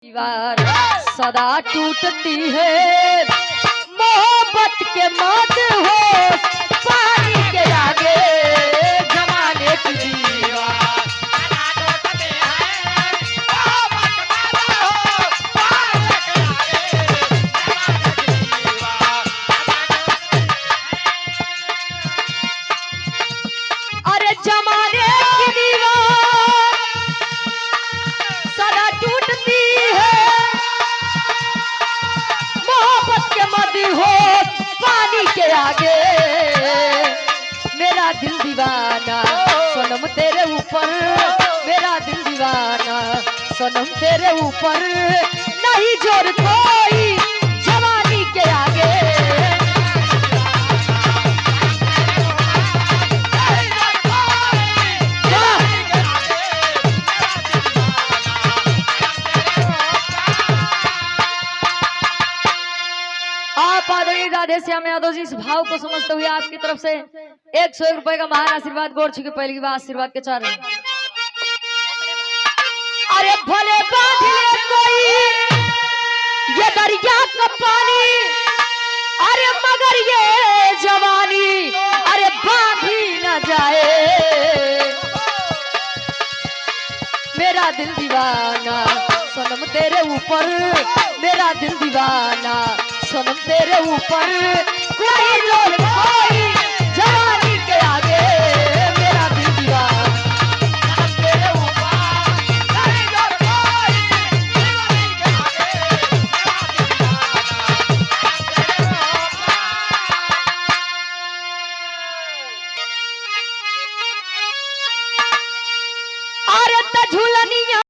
दीवार सदा टूटती है, मोहब्बत के मत हो पानी के आगे जमाने की दीवार सदा टूटती है, मोहब्बत के मत हो पानी के आगे जमाने की दीवार। अरे जमाने की दीवार सदा टूटती आगे मेरा दिल दीवाना सनम तेरे ऊपर, मेरा दिल दीवाना सनम तेरे ऊपर, नहीं जोर कोई जवानी के आगे। आप आदरणीय राधे श्याम यादव जी इस भाव को समझते हुए आपकी तरफ से 101 रुपए का महान आशीर्वाद गौर छू के पहली बार आशीर्वाद के चार। अरे भले बांधे कोई ये दरिया का पानी, अरे मगर ये जवानी अरे बांधी न जाए। मेरा दिल दीवाना सनम तेरे ऊपर, मेरा दिल दीवाना सनम तेरे ऊपर, कोई जोर कोई